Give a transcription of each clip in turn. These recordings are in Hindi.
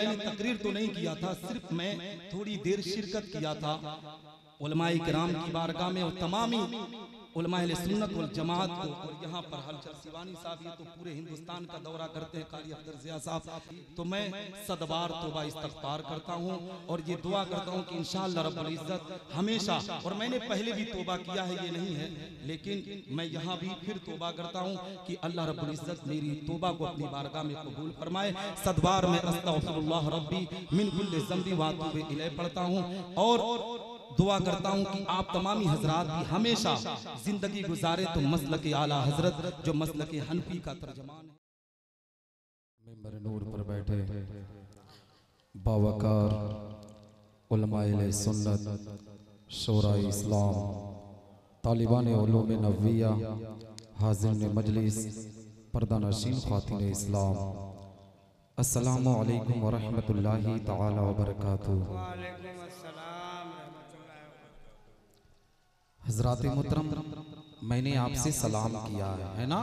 मैंने तकरीर तो नहीं किया था, सिर्फ मैं थोड़ी देर शिरकत किया था उलमाए किराम की बारगाह में और तमामी उलमाए सुन्नत वल जमात को। और यहाँ पर हलचल सिवानी साहब ये तो पूरे हिंदुस्तान का दौरा करते हैं, कारी अख्तर ज़िया साहब, तो मैं सदबार तौबा इस्तग़फ़ार करता हूँ और ये दुआ करता हूँ कि इंशाअल्लाह रब्बुल इज़्ज़त हमेशा, और मैंने पहले भी तौबा किया है, ये नहीं है, लेकिन मैं यहाँ भी फिर तौबा करता हूँ कि अल्लाह रब्बुल इज़्ज़त मेरी तौबा को अपनी बारगाह में कबूल फरमाए। सदबार में अस्तग़फ़िरुल्लाह रब्बी मिन कुल्लि ज़ंबी व अतूबु इलैह पढ़ता हूँ और दुआ करता हूँ कि आप तमामी हजरात भी हमेशा जिंदगी गुजारे तो मसलक आला हजरत जो मसलक हनफी का तर्जमान है। मिंबर नूर पर बैठे बावकार उलमाए सुन्नत, शोराए इस्लाम, तालिबान उलूम नबविया, हाज़िरीन मजलिस, पर्दानशीन ख़ातिन इस्लाम, अस्सलामु अलैकुम व रहमतुल्लाहि तआला व बरकातुहू। हज़रात मुहतरम, मैंने आपसे सलाम किया है ना,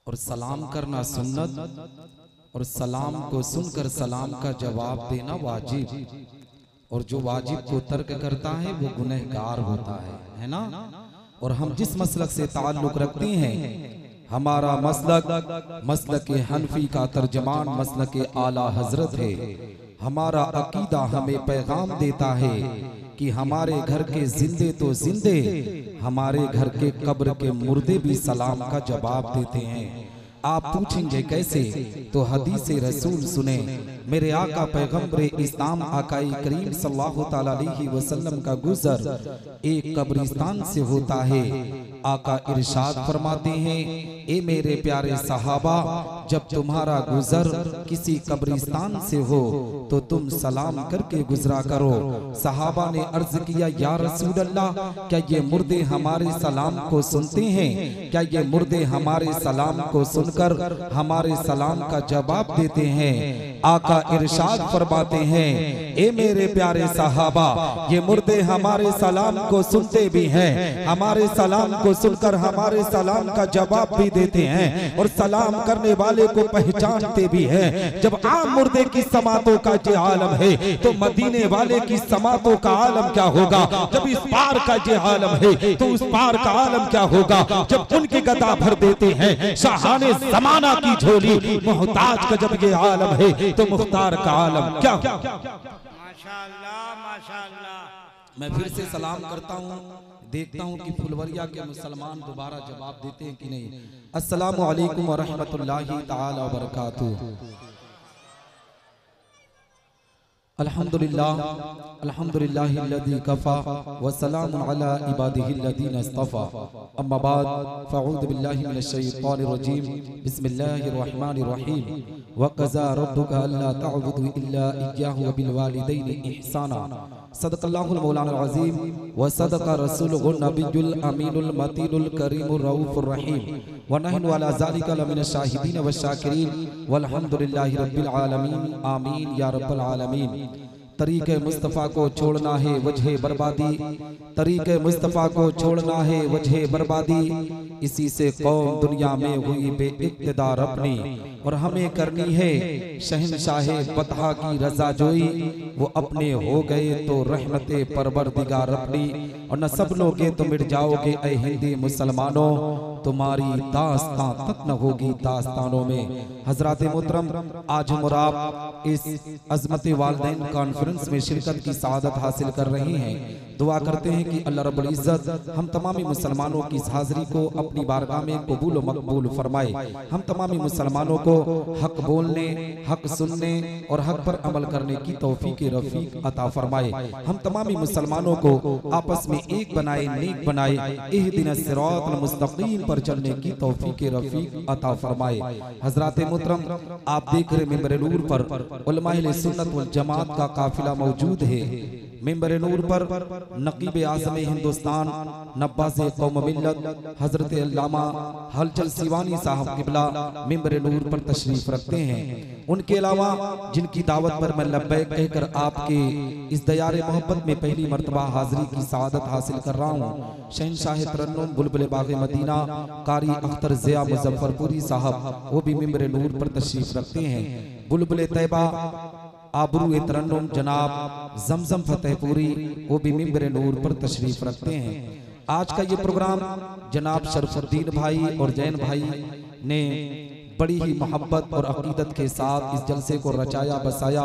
और सलाम करना सुन्नत और सलाम को सुनकर सलाम का जवाब देना वाजिब, और जो वाजिब को तर्क करता है वो गुनहगार होता है ना। और हम जिस मसलक से ताल्लुक रखते हैं, हमारा मसलक मसलक हनफी का तर्जमान मसलक आला हजरत है। हमारा अकीदा हमें पैगाम देता है कि हमारे घर के जिंदे तो जिंदे, हमारे घर के कब्र के मुर्दे भी सलाम का जवाब देते हैं। आप पूछेंगे कैसे, तो हदीस रसूल सुने। मेरे आका पैगंबर इस्लाम आकाई करीम सल्लल्लाहु तआला अलैहि वसल्लम का गुजर एक कब्रिस्तान से होता है। आका इरशाद फरमाते हैं, ए मेरे प्यारे सहाबा, जब तुम्हारा गुजर किसी कब्रिस्तान से हो तो तुम सलाम करके गुजरा करो। सहाबा ने अर्ज किया, या रसूल अल्लाह, क्या ये मुर्दे हमारे सलाम को सुनते हैं? क्या ये मुर्दे हमारे सलाम को सुनकर हमारे सलाम का जवाब देते हैं? आका इरशाद फरमाते हैं, ए मेरे प्यारे सहाबा, ये मुर्दे हमारे सलाम को सुनते भी हैं, हमारे सलाम को सुनकर हमारे सलाम का जवाब भी देते हैं और सलाम करने वाले को पहचानते भी हैं। जब आम मुर्दे की समातों का ये आलम है तो मदीने वाले की समातों का आलम क्या होगा? जब इस पार का ये आलम है तो उस पार का आलम क्या होगा? जब उनके गदा भर देते हैं शाहाने जमाना की झोली, मोहताज का जब ये आलम है तो मुख्तार का आलम क्या? माशाअल्लाह माशाअल्लाह। मैं फिर से सलाम करता हूँ, देखता हूँ कि फुलवरिया के मुसलमान दोबारा जवाब देते हैं कि नहीं। अस्सलामु अलैकुम व रहमतुल्लाहि तआला व बरकातुहू। अल्हम्दुलिल्लाह अल्हम्दुलिल्लाहिल्लज़ी कफ़ा व सलामुन अला इबादिहिल्लज़ीना इस्तफ़ा। अम्मा बाद फ़अऊज़ु बिल्लाहि मिनश शैतानिर रजीम। बिस्मिल्लाहिर रहमानिर रहीम। व क़ज़ा रब्बुका अल्ला तअबुदू इल्ला इय्याहु व बिल वालिदैनि इहसाना। सदक़ल्लाहुल मौलाना अज़ीम व सदक़ रसूलुहुन नबियुल अमीनुल मतीनुल करीमुर रऊफ़ुर रहीम व नहनु अला ज़ालिका लमिनश शाहिदीन व शाकिरीन वल्हम्दुलिल्लाहि रब्बिल आलमीन। आमीन या रब्बल आलमीन। तरीक़े मुस्तफ़ा को छोड़ना है वजह बर्बादी, तरीक़े मुस्तफ़ा को छोड़ना है वजह बर्बादी। इसी से कौम दुनिया में हुई बेइक़्तिदार अपनी, और हमें करनी है शहंशाहे बतहा की रज़ा जोई। वो अपने हो गए तो रहमते परवरदिगार अपनी, और न सब लोगे तो मिट जाओगे ऐ हिंदी मुसलमानों, तुम्हारी दास्तां तक न होगी दास्तानों में। हजरात मोहतरम, आज हम आप इस अज़मत वालिदैन कॉन्फ्रेंस में शिरकत की सआदत हासिल कर रहे हैं। दुआ करते हैं कि अल्लाह रब्बुल इज़्ज़त हम तमामी मुसलमानों की इस हाज़िरी को अपनी बारगाह में कबूल व मकबूल फरमाए। हम तमामी मुसलमानों को हक बोलने, हक सुनने और हक पर अमल करने की तौफीक रफ़ीक अता फरमाए। हम तमामी मुसलमानों को आपस में एक बनाए, नेक बनाए, इहदिनस सिरातल मुस्तक़ीम पर चलने की तौफीक रफ़ीक अता फरमाए। हज़रात मोहतरम, आप देख रहे मिंबर नूर पर उलमाए सुन्नत वल जमात का काफिला मौजूद है। मिंबर नूर पर नकीब आज़म हिंदुस्तान, नब्बाज़े कौम मिल्लत हज़रत अल्लामा हलचल सिवानी साहब क़िबला मिंबर नूर पर तशरीफ़ रखते हैं। उनके अलावा जिनकी दावत पर मैं लब्बैक कहकर आपके इस दयारे मोहब्बत में पहली मर्तबा हाज़िरी की सआदत हासिल कर रहा हूँ, शहंशाह तरन्नुम बुलबुल बाग़े मदीना कारी अख्तर ज़िया मुज़फ़्फ़रपुरी साहब, वो भी मिंबर नूर पर तशरीफ़ रखते हैं। बुलबुल तैबा आबरू तरन्नुम जनाब जमजम फतेहपुरी वो भी मिंबर नूर पर तशरीफ रखते हैं। आज का ये प्रोग्राम जनाब शरफुद्दीन भाई और जैन भाई ने बड़ी ही मोहब्बत और अकीदत के साथ इस जलसे को रचाया बसाया।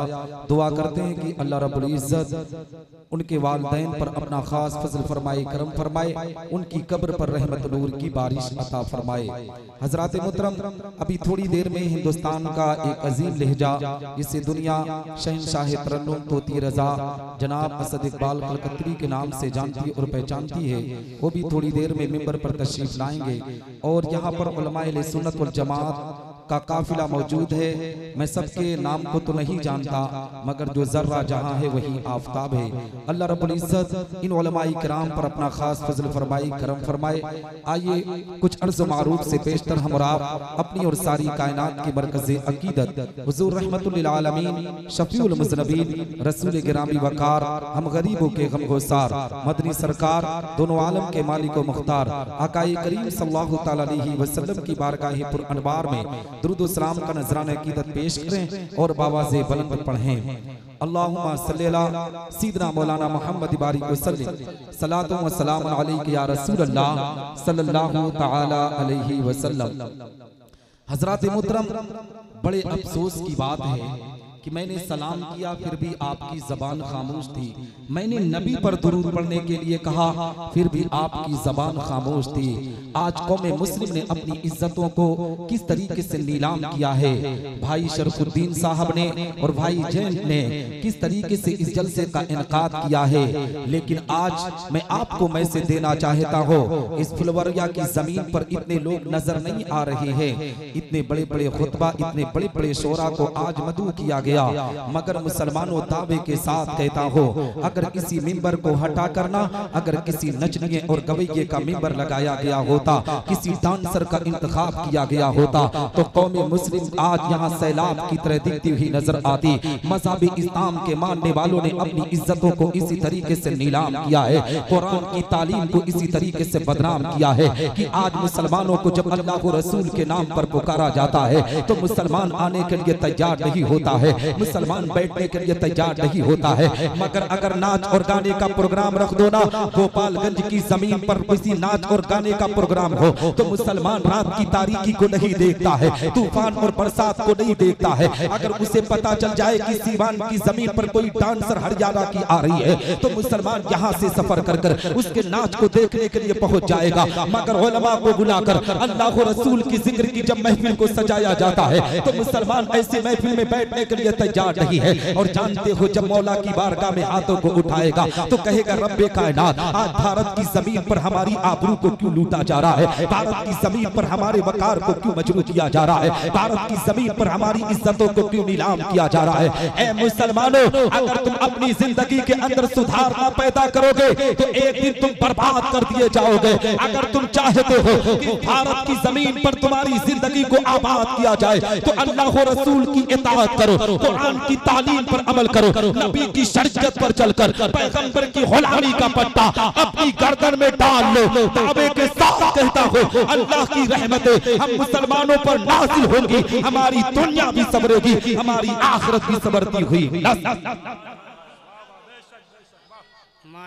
दुआ करते हैं कि अल्लाह रब्बुल इज्जत उनके वालिदैन पर अपना खास फजल फरमाए, करम फरमाए, उनकी कब्र पर रहमत नूर की बारिश अता फरमाए। हजरात मुहतरम, अभी थोड़ी देर में हिंदुस्तान का एक अजीम लहजा जिसे दुनिया शहंशाह तरन्नुम तोती रजा जनाब असद इकबाल कलकत्री के नाम से जानती और पहचानती है, वो भी थोड़ी देर में मिंबर पर तशरीफ लाएंगे। और यहाँ पर उलमाए सुन्नत वल जमात का काफिला मौजूद है। मैं सबके नाम को तो नहीं जानता, मगर जो जर्रा जहां है वही आफताब है। अल्लाह रब्बुल इज्जत इन उलमाए किराम पर अपना खास फजल फरमाए, करम फरमाए। आइए कुछ अर्ज़ मारूफ से पेशतर हम और आप अपनी और सारी कायनात की मरकज़ अकीदत हुज़ूर रहमतुल लिल आलमीन शफीउल मुज़नबीन रसूल गिरामी वकार हम गरीबों के गमगुसार मदनी सरकार दोनों आलम के मालिक व मुख्तार आकाए करीम सल्लल्लाहु तआला अलैहि वसल्लम की बारगाह पुर अनवार में दुरूद व सलाम का नजराना अकीदत पेश करें और बावाज़े बुलंद पढ़ें। अल्लाहुम्मा सल्ली अला सय्यिदना मौलाना मुहम्मद बारिक वसल्लम सलातु व सलामुन अलैका या रसूल अल्लाह सल्लल्लाहु तआला अलैहि वसल्लम। हजरात मुहतरम, बड़े अफसोस की बात है कि मैंने सलाम किया फिर भी आपकी जबान खामोश थी। मैंने नबी पर दुरूद पढ़ने के लिए कहा फिर भी आपकी जबान खामोश थी। आज कौम मुस्लिम ने अपनी इज्जतों को किस तरीके से नीलाम किया है। भाई शरफुद्दीन साहब ने और भाई जैन ने किस तरीके से इस जलसे का इनकाद किया है। लेकिन आज मैं आपको मैसेज देना चाहता हूँ, इस फुलवरिया की जमीन पर इतने लोग नजर नहीं आ रहे हैं। इतने बड़े बड़े खुतबा, इतने बड़े बड़े शोरा को आज मदऊ किया गया, मगर मुसलमानों दावे के साथ कहता हो, अगर किसी मिंबर को हटा करना, अगर किसी नचनिए और गवैये का मिंबर लगाया गया होता, किसी डांसर का इंतखाब किया गया होता, तो कौम मुस्लिम आज यहाँ सैलाब की तरह दिखती हुई नजर आती। मज़हब इस्लाम के मानने वालों ने अपनी इज्जतों को इसी तरीके से नीलाम किया है, कुरान की तालीम को इसी तरीके से बदनाम किया है कि आज मुसलमानों को जब अल्लाह को रसूल के नाम पर पुकारा जाता है तो मुसलमान आने के लिए तैयार नहीं होता है, मुसलमान बैठने के लिए तैयार नहीं होता है। मगर अगर नाच और गाने का प्रोग्राम रख दो ना, गोपालगंज की जमीन पर किसी नाच और गाने का प्रोग्राम हो तो मुसलमान रात की तारीकी को नहीं देखता है, तूफान और बरसात को नहीं देखता है। अगर उसे पता चल जाए कि सीवान की जमीन पर कोई डांसर हरियाणा की आ रही है तो मुसलमान यहाँ से सफर कर कर उसके नाच को देखने के लिए पहुंच जाएगा। मगर उलमा को बुलाकर अल्लाह रसूल की जिक्र की जब महफिल को सजाया जाता है तो मुसलमान ऐसे महफिल में बैठने के लिए तैयार नहीं है। और जानते हो जब मौला की बारगाह में हाथों को उठाएगा तो कहेगा रब्बे कायनात, आज भारत की जमीन पर हमारी आबरू को क्यों लूटा जा रहा है, भारत की जमीन पर हमारे वकार को क्यों मजरू किया जा रहा है, भारत की जमीन पर हमारी इज्जतों को क्यों नीलाम किया जा रहा है। ऐ मुसलमानों, अगर तुम अपनी जिंदगी के अंदर सुधार ना पैदा करोगे तो एक दिन तुम बर्बाद कर दिए जाओगे। अगर तुम चाहते हो कि भारत की जमीन पर तुम्हारी जिंदगी को आबाद किया जाए तो अल्लाह रसूल की इताअत करो, कुरान की तालीम पर अमल करो, नबी की शरीयत पर चलकर पैगंबर की गुलामी का पट्टा अपनी गर्दन में डाल लो। दावे के साथ कहता हो, अल्लाह की रहमतें हम मुसलमानों पर नाज़िल होंगी, हमारी दुनिया भी संवरेगी, हमारी आखिरत भी संवरती हुई।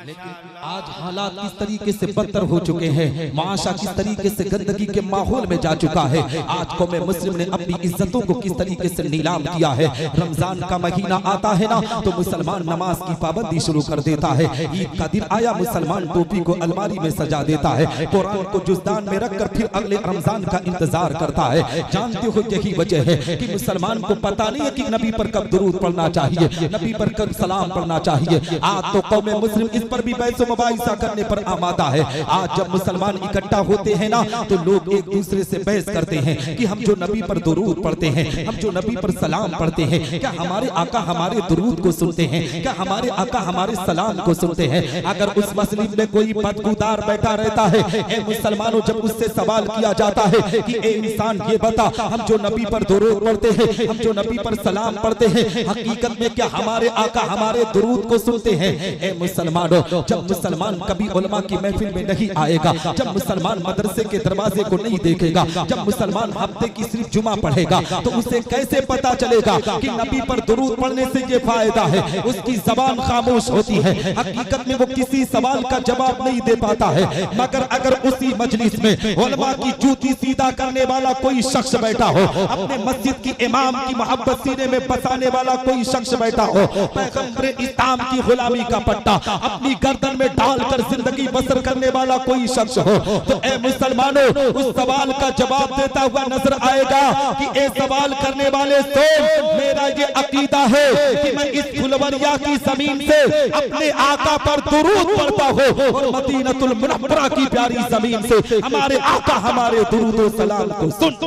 लेकिन आज हालात किस तरीके से बदतर हो चुके हैं, माशा किस तरीके से गंदगी के माहौल में जा चुका है। आज कौम मुस्लिम ने अपनी इज्जतों को किस तरीके से नीलाम किया है। रमजान का महीना आता है ना तो मुसलमान नमाज की पाबंदी शुरू कर देता है। ईद का दिन आया, मुसलमान टोपी को अलमारी में सजा देता है, कुरान को जुज़दान में रखकर फिर अगले रमजान का इंतजार करता है। जानते हो यही वजह है कि मुसलमान को पता नहीं है कि नबी पर कब दुरूद पढ़ना चाहिए, नबी पर कब सलाम पढ़ना चाहिए। आज तो कौम मुस्लिम इस पर भी बहस मुबाहिसा करने पर आमादा है। आज जब मुसलमान इकट्ठा होते हैं ना तो लोग एक दूसरे से बहस करते हैं कि हम जो नबी पर दुरूद पढ़ते हैं, हम जो नबी पर सलाम पढ़ते हैं, क्या हमारे आका हमारे दुरूद को सुनते हैं, क्या हमारे आका हमारे सलाम को सुनते हैं। अगर उस मस्जिद में कोई बदबूदार बैठा रहता है, ए मुसलमानों, जब उससे सवाल किया जाता है कि ए इंसान ये बता, हम जो नबी पर दुरूद पढ़ते हैं, हम जो नबी पर सलाम पढ़ते हैं, हकीकत में क्या हमारे आका हमारे दुरूद को सुनते हैं। ए मुसलमान मुसलमानों, जब मुसलमान कभी उलमा की महफिल में नहीं आएगा, जब मुसलमान मदरसे के दरवाजे को नहीं देखेगा, जब मुसलमान हफ्ते की सिर्फ जुमा पढ़ेगा, तो उसे कैसे पता चलेगा कि नबी पर दुरूद पढ़ने से ये फायदा है। उसकी जबान खामोश होती है, हकीकत में वो किसी सवाल का जवाब नहीं दे पाता है। मगर अगर उसी मजलिस में उलमा की जूती सीधा करने वाला कोई शख्स बैठा हो, अपने मस्जिद की इमाम की मोहब्बत सीने में बसाने वाला कोई शख्स बैठा हो, पैगंबर इस्लाम की गुलामी का पट्टा अपनी गर्दन में डालकर जिंदगी बसर करने वाला कोई शख्स हो, तो ए मुसलमानों, उस सवाल का जवाब देता हुआ नजर आएगा कि ए सवाल करने वाले तो मेरा ये अकीदा है कि मैं इस फुलवरिया की जमीन से अपने आका पर दुरूद पढ़ता हूं और मदीनतुल मुनव्वरा की प्यारी जमीन से हमारे आका हमारे दुरूद और सलाम को सुन।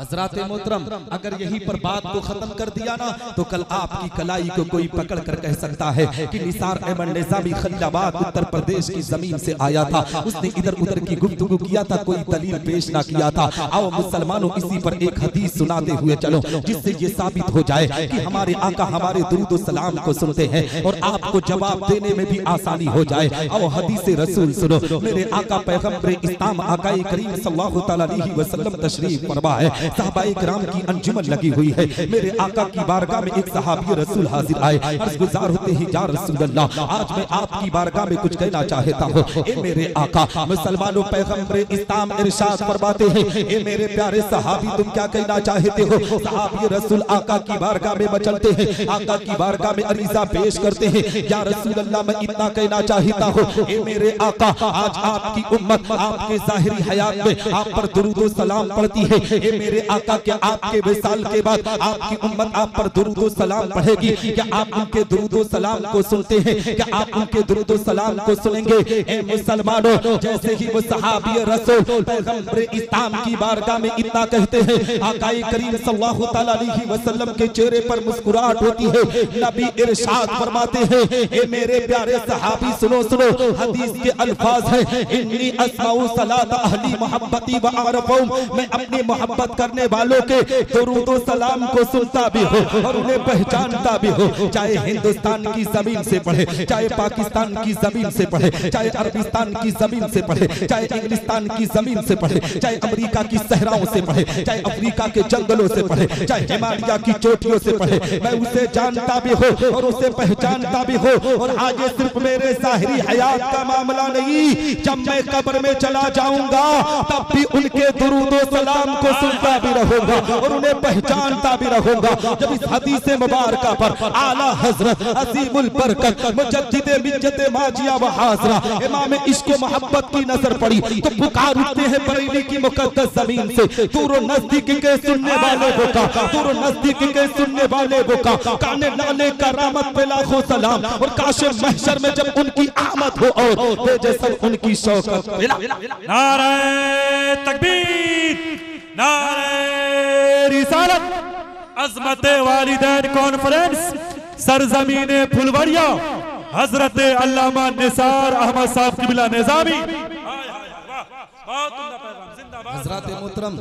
हजरात मोहतरम, अगर यहीं पर बात को खत्म कर दिया ना, तो कल आपकी कलाई को कोई पकड़ कर कह सकता है कि निसार अहमद निजामी खलीलाबाद उत्तर प्रदेश की जमीन से आया था, उसने इधर उधर की गुफ्तगू किया था, कोई दलील पेश ना किया था। आओ मुसलमानों, इसी पर एक हदीस सुनाते हुए चलो, जिससे ये साबित हो जाए कि हमारे आका हमारे दुरूद और सलाम को सुनते हैं और आपको जवाब देने में भी आसानी हो जाए। आओ हदीस रसूल सुनो। मेरे आका पैगंबर इस्लाम आकाए करीम सल्लल्लाहु अलैहि वसल्लम तशरीफ फरमा है, सहाबाए किराम की अंजुमन लगी हुई है। मेरे आका की बारगाह में एक सहाबी रसूल हाजिर आए, अर्ज़ गुज़ार होते ही या रसूल अल्लाह, आज मैं आपकी बारगाह में कुछ कहना चाहता हूँ। ए मेरे आका, मुसलमानों, पैगंबर इस्लाम इरशाद फरमाते हैं, ए मेरे प्यारे सहाबी, तुम क्या कहना चाहते हो? सहाबी रसूल आका की बारगाह में मचलते हैं, आका की बारगाह में अरीज़ा पेश करते हैं, या रसूल अल्लाह, मैं इतना कहना चाहता हूँ, ए मेरे आका, आज आपकी उम्मत आपके ज़ाहिरी हयात में आप पर दुरूद और सलाम पढ़ती है। ए मेरे आका, क्या आपके विसाल के बाद आपकी उम्मत आप पर दुरूद और सलाम पढ़ेगी? क्या आप उनके दुरूद और सलाम को सुनते हैं? क्या आप उनके दुरूद और सलाम को सुनेंगे? ए मुसलमानों, जैसे ही वो सहाबी रसूल पैगंबर इस्लाम की बारगाह में इतना कहते हैं, आकाए करीम सल्लल्लाहु अलैहि वसल्लम के चेहरे पर मुस्कुराहट होती है। नबी इरशाद फरमाते हैं, ए मेरे प्यारे सहाबी, सुनो सुनो, हदीस के अल्फाज हैं, इन्नी अस्माउ सलात अहली मोहब्बती व आरफुम, मैं अपनी मोहब्बत करने वालों के दुरूद और सलाम को सुनता भी हो और उन्हें पहचानता भी हो, चाहे हिंदुस्तान की जमीन से पढ़े, चाहे पाकिस्तान की जमीन से पढ़े, चाहे अरबिस्तान की जमीन से पढ़े, चाहे इंग्लिस्तान की जमीन से पढ़े, चाहे अमेरिका की सहराओं से पढ़े, चाहे अफ्रीका के जंगलों से पढ़े, चाहे हिमालय की चोटियों से पढ़े, मैं उसे जानता भी हो और उसे पहचानता भी हो। और आज सिर्फ मेरे ज़ाहिरी हयात का मामला नहीं, जब मैं कब्र में चला जाऊंगा तब भी उनके दुरूद और सलाम को सुनता भी रहूंगा और उन्हें पहचानता भी रहूंगा। जब इस हदीस मुबारका पर आला हजरत अजीमुल बरकत मुजद्दिद मिल्लत माजिया व हाजरा इमाम इश्क मोहब्बत की नजर पड़ी, तो पुकार उठते हैं बरेली की मुकद्दस जमीन से, दूर नजदीक के सुनने वाले को का, दूर नजदीक के सुनने वाले को का, काने नाले करामत पे लाखों सलाम, और काशे महशर में जब उनकी आमद हो और भेजे सब उनकी शौकत। नारे तकबीर, नारे रिसालत, अज़मत वालिदैन कॉन्फ्रेंस सरजमीने फुलवरिया, हजरत अल्लामा निसार अहमद साहब क़िबला निज़ामी। हजरत मोहतरम,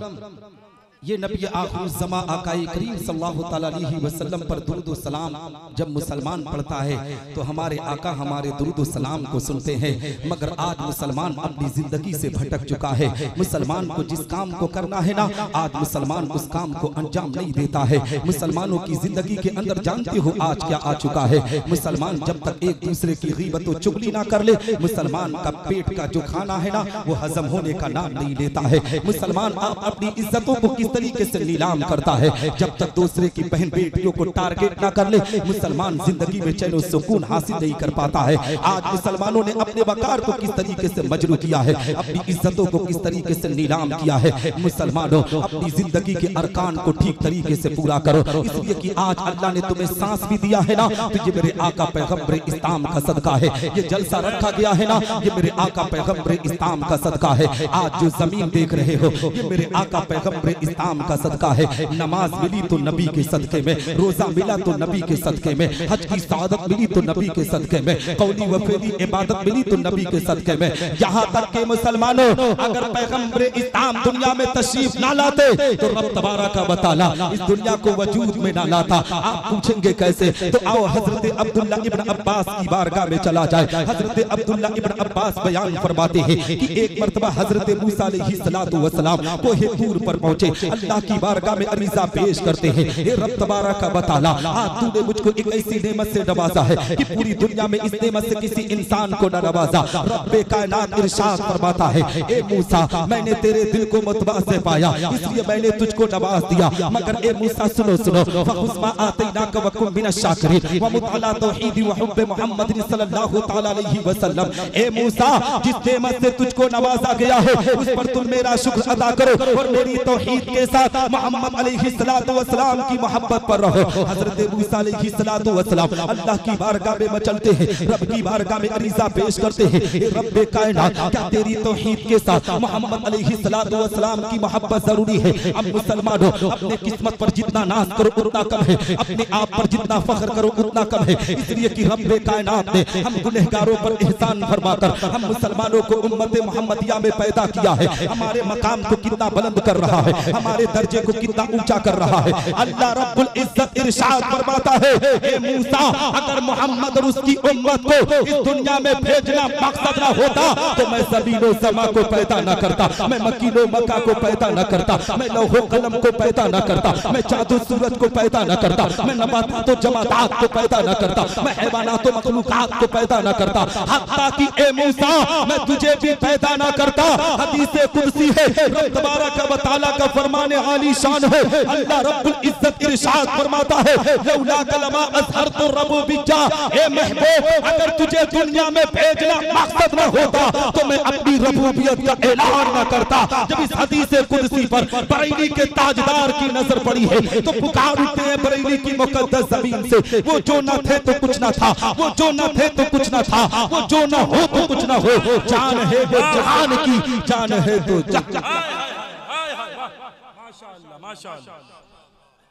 ये नबी आखिर ज़मा आकाए करीम सल्लल्लाहु अलैहि वसल्लम पर दुरूद और सलाम जब मुसलमान पढ़ता है तो हमारे आका हमारे दुरूद और सलाम को सुनते हैं। मगर आज मुसलमान अपनी जिंदगी से भटक चुका है। मुसलमान को जिस काम को करना है ना, आज मुसलमान उस काम को अंजाम नहीं देता है। मुसलमानों की जिंदगी के अंदर जानते हो आज क्या आ चुका है। मुसलमान जब तक एक दूसरे की गीबत और चुगली ना कर ले, मुसलमान का पेट का जो खाना है ना वो हजम होने का नाम नहीं लेता है। मुसलमान आप अपनी इज्जतों को किस तरीके से नीलाम करता है, जब तक दूसरे की बहन बेटियों को टारगेट ना कर ले, मुसलमान जिंदगी में चैन और सुकून हासिल नहीं कर पाता है। आज मुसलमानों ने अपने वकार को किस तरीके से मजरू किया है, अपनी इज्जतों को किस तरीके से नीलाम किया है। मुसलमानों अपनी जिंदगी के अरकान को ठीक तरीके से पूरा करो, इसलिए कि आज अल्लाह ने तुम्हें सांस भी दिया है ना, तो ये मेरे आका पैगंबर इस्लाम का सदका है। ये जलसा रखा गया है ना, ये मेरे आका पैगंबर इस्लाम का सदका है। आज जो जमीन देख रहे हो ये मेरे आका पैगंबर इस्लाम का सदका है। नमाज मिली तो नबी के सदके में, रोजा मिला तो नबी के सदके में, हज की सआदत मिली तो नबी के सदके में, कौली व फेली इबादत मिली तो नबी के सदके में। यहाँ तक के मुसलमानों अगर पैगंबर इस्लाम दुनिया में तशरीफ ना लाते तो रब तबारक व तआला इस दुनिया को वजूद में ना लाता। आप पूछेंगे कैसे? तो आओ हजरत अब्दुल्ला इब्न अब्बास की बारगाह में चला जाए। हजरत अब्दुल्ला इब्न अब्बास बयान फरमाते हैं कि एक मर्तबा हजरत मूसा अलैहिस्सलातु वस्सलाम कोहे तूर पर पहुंचे, अल्लाह की बारगाह में अरीज़ा पेश करते हैं, हे रब तबारक व तआला, आज तूने मुझको एक ऐसी नेमत से नवाजा है कि पूरी दुनिया में इस नेमत से किसी इंसान को न नवाजा। रब्बे कायनात इरशाद फरमाता है, ए मूसा मैंने तेरे दिल को मुतबा से पाया इसलिए मैंने तुझको नवाज दिया, मगर ए मूसा सुनो सुनो, फखुस्मा आतैनाक व कुन मिनश शाकिरीन व मुतअला तौहीद व हुब्ब मुहम्मद सल्लल्लाहु तआला अलैहि वसल्लम। ए मूसा जिस नेमत से तुझको नवाजा गया है उस पर तुम मेरा शुक्र अदा करो और मेरी तौहीद के साथ मोहम्मद अलैहिस्सलातु वस्सलाम की मोहब्बत पर रहो। हजरत मूसा अलैहिस्सलातु वस्सलाम अल्लाह की बारगाह में मचलते हैं, रब की बारगाह में अरीज़ा पेश करते हैं, ए रब्बे कायनात क्या तेरी तौहीद के साथ मोहम्मद अलैहिस्सलातु वस्सलाम की मोहब्बत जरूरी है? अब मुसलमानों अपने किस्मत पर जितना नाज करो उतना कम है, अपने आप पर जितना फख्र करो उतना कम है, इसलिए कि रब्बे कायनात ने हम गुनहगारों पर एहसान फरमाकर हम मुसलमानों को उम्मत मोहम्मदिया में पैदा किया है। हमारे मकाम को कितना बुलंद कर रहा है, हमारे दर्जे को कितना ऊंचा कर रहा है। अल्लाह रब्बुल इज्जत इरशाद फरमाता है, ए मूसा अगर मोहम्मद और उसकी उम्मत को इस दुनिया में भेजना मकसद ना होता तो मैं ज़मीनो समा को पैदा न करता, मैं मकीनो मक्का को पैदा न करता, मैं लौहो कलम को पैदा न करता, मैं जादू सूरत को पैदा न करता, मैं नबातात और जमादात को पैदा न करता, मैं हैवानात और मखलूकात को पैदा न करता, हत्ता कि ए मूसा मैं तुझे भी पैदा ना करता। हदीसे कुदसी है, रब तबारक व तआला का फरमान आली शान है। अल्लाह रब्बुल इज्जत इरशाद फरमाता है, लौला कलमा अज़हरतु रबूबिय्या, ए महबूब अगर तुझे दुनिया में भेजना मकसद ना होता तो मैं अपनी रबूबियत का ऐलान ना करता। जब इस हदीसे कुदसी पर बरेली के ताजदार की नजर पड़ी है तो पुकार उठते हैं बरेली की मुकद्दस जमीन से, वो जो न थे तो कुछ न था, वो जो न थे तो कुछ न था, वो जो न हो तो कुछ न हो, जान है वो जहान की, जान है तो माशाअल्लाह माशाअल्लाह।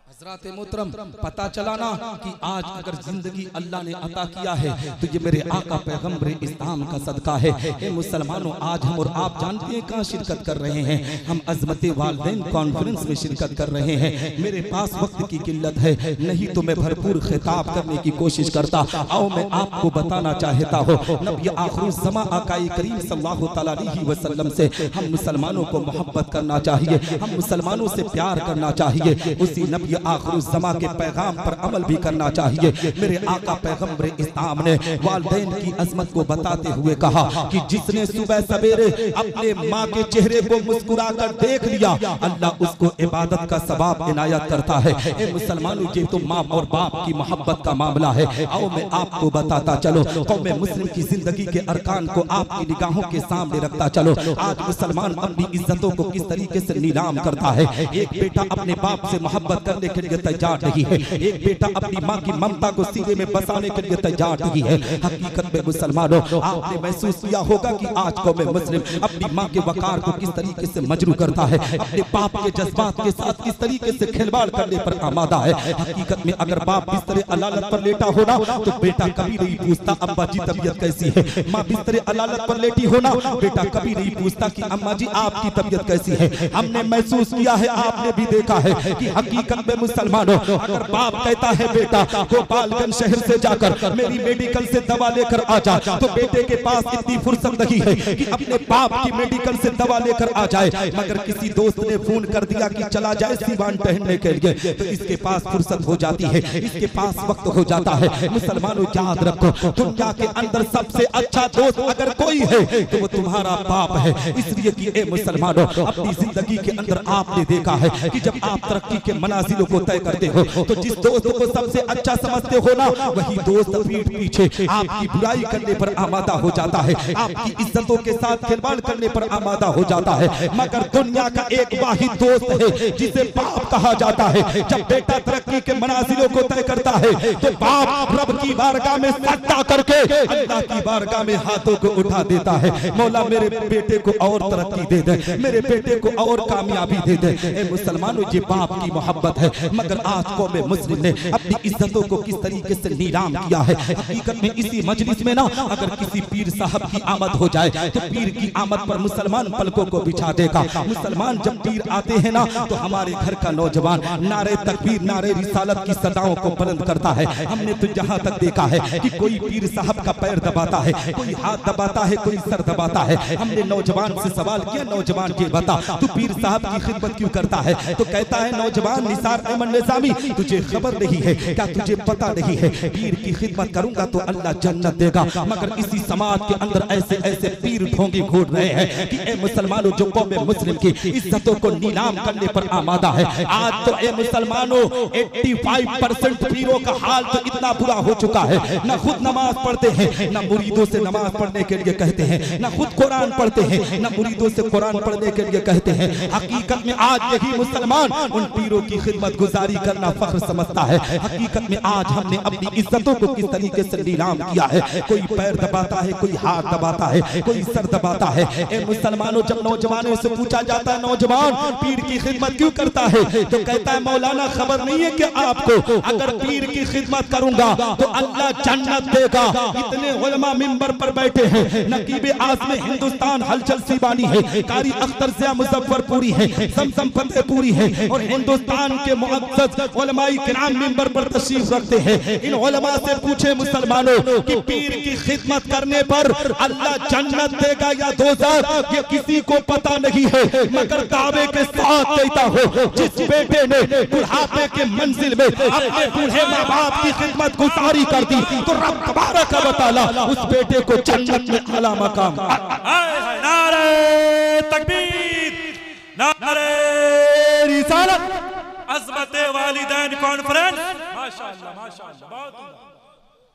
हज़रात मोहतरम पता चला ना कि आज अगर जिंदगी अल्लाह ने अता किया है तो ये मेरे आका पैगंबर इस्लाम का सदका है। ए मुसलमानों आज हम और आप जानते हैं कहाँ शिरकत कर रहे हैं? हम अज़मते वालिदैन कॉन्फ्रेंस में शिरकत कर रहे हैं। मेरे पास वक्त की किल्लत है, नहीं तो मैं भरपूर खिताब करने की कोशिश करता। आओ मैं आपको बताना चाहता हूँ नबी आखिरुज़्ज़मा आकाए करीम सल्लल्लाहु तआला अलैहि वसल्लम से हम मुसलमानों को मोहब्बत करना चाहिए, हम मुसलमानों से प्यार करना चाहिए, उसी नबी आखिरुज़्ज़मा के पैगाम पर अमल भी करना चाहिए। मेरे आका पैगंबर इस्लाम ने वालिदैन की अजमत को बताते हुए कहा कि जिसने सुबह सवेरे अपने माँ के चेहरे को मुस्कुरा कर देख लिया अल्लाह उसको इबादत का सवाब इनायत करता है। ए मुसलमानों ये तो माँ और बाप की मोहब्बत का मामला है। आओ मैं आपको बताता चलो कौम मुस्लिम की जिंदगी के अरकान को आपकी निगाहों के सामने रखता चलो। आज मुसलमान अपनी इज्जतों को किस तरीके से नीलाम करता है। एक बेटा अपने बाप से मोहब्बत करने के लिए तैयार नहीं है, एक बेटा अपनी माँ की ममता को सीने में बसाने के लिए तैयार नहीं है। हकीकत में मुसलमानों आपने महसूस किया होगा कि आज कौम मुस्लिम अपनी माँ के वकार को किस तरीके से मजरू करता है, अपने बाप के जज्बात के साथ किस तरीके से खिलवाड़ करने पर आमादा है। हकीकत में अगर बाप बिस्तर अलालत पर लेटा होना तो बेटा कभी नहीं पूछता अम्मा जी तबीयत कैसी है। माँ बिस्तर अलालत पर लेटी होना बेटा कभी नहीं पूछता कि अम्मा जी आपकी तबीयत कैसी है। हमने महसूस किया है, आपने भी देखा है कि हकीकत में मुसलमानों अगर बाप कहता है बेटा गोपालगंज शहर से जाकर मेरी मेडिकल से दवा लेकर आ जा, तो बेटे के पास इतनी फुर्सत नहीं है कि अपने बाप की मेडिकल से दवा लेकर आ जाए। मगर किसी दोस्त ने फोन कर दिया कि चला जाए सीवान टहलने के लिए तो इसके पास फुर्सत हो जाती है, इसके पास वक्त हो जाता है। मुसलमानों याद रखो दुनिया के अंदर सबसे अच्छा दोस्त अगर कोई है तो वो तुम्हारा बाप है। इसलिए कि ए मुसलमानों अपनी जिंदगी के अंदर आपने देखा है कि जब आप तरक्की के मनाजिलों को को तय करते हो, तो जिस दोस्त को सबसे अच्छा समझते हो ना, वही दोस्त पीठ पीछे आपकी बुराई करने पर आमादा हो जाता है, आपकी इज्जतों के साथ खिलवाड़ करने पर आमादा हो जाता है। मगर दुनिया का एक वाहिद दोस्त है जिसे बाप कहा जाता है। जब बेटा तरक्की के मनाजिलों को तय करता है तो बाप रब की बारगाह में सजदा करके अल्लाह की बारगाह में हाथों को उठा देता है, मौला मेरे बेटे को और तरक्की दे दे, मेरे बेटे को और कामयाबी दे दे। ए मुसलमानों, ये बाप की मोहब्बत है। मगर आज कौम मुस्लिम ने अपनी इज्जतों को किस तरीके से नीलाम किया है। हकीकत में इसी मजलिस में ना अगर किसी पीर साहब की आमद हो जाए तो पीर की आमद पर मुसलमान पलकों को बिछा देगा। मुसलमान जब पीर आते हैं ना तो हमारे घर का नौजवान नारे तकबीर, नारे रिसालत की सदाओं को बुलंद करता है। हमने तो जहां तक देखा है कि कोई पीर साहब का पैर दबाता है, कोई हाथ दबाता है, कोई सर दबाता है। हमने नौजवान से सवाल किया, नौजवान ये बता तू पीर साहब की खिदमत क्यों करता है? तो कहता है नौजवान निसार अहमद निजामी, तुझे खबर नहीं है क्या, तुझे पता नहीं है, पीर की खिदमत करूंगा तो अल्लाह जन्नत देगा। मगर इसी समाज के अंदर ऐसे ऐसे पीर ढोंगी घूर रहे हैं कि ए मुसलमानों, जो कौम मुस्लिम की इज्जतों को नीलाम करने पर आमादा है। आज तो ए मुसलमानों 85% पीरों का हाल तो इतना बुरा हो चुका है, न खुद नमाज पढ़ते हैं, न मुरीदों से नमाज पढ़ने के लिए कहते हैं, न खुद कुरान पढ़ते हैं, न मुरीदों से कुरान पढ़ने के लिए कहते हैं। हकीकत में आज यही मुसलमान उन पीरों की खिदमत गुजारी करना फख्र समझता है। हकीकत में आज हमने अपनी इज्जतों को किस तरीके से नीलाम किया है। कोई पैर दबाता है, कोई हाथ दबाता है, कोई सर दबाता है। ए मुसलमानों, जब नौजवानों से पूछा जाता है नौजवान पीर की खिदमत क्यों करता है, तो कहता है मौलाना खबर नहीं है कि आपको अगर पीर की खिदमत करूंगा तो अल्लाह जन्नत देगा। इतने उलमा मिंबर पर बैठे हैं, नकीबे आज़म हिंदुस्तान हलचल सीबानी है, कारी अख्तर ज़िया मुज़फ्फरपुरी है, समसम फतेहपुरी है और हिंदुस्तान के मुअज़्ज़ज़ उलमाए किराम मिंबर पर तशरीफ रखते हैं। इन उलमा से पूछे मुसलमानों कि पीर की खिदमत करने पर अल्लाह जन्नत देगा या दोज़ख, ये किसी को पता नहीं है। मगर दावे के साथ कहता हो, जिस बेटे ने बुढ़ापे के मंजिल में अपने बूढ़े माँ बाप की खिदमत गुजारी कर दी तो रब तबारक व तआला उस बेटे को जन्नत में आला मकाम। नारे तकबीर, नारे रिसालत, अज़मत वालिदैन कॉन्फ्रेंस। माशाअल्लाह माशाअल्लाह, बहुत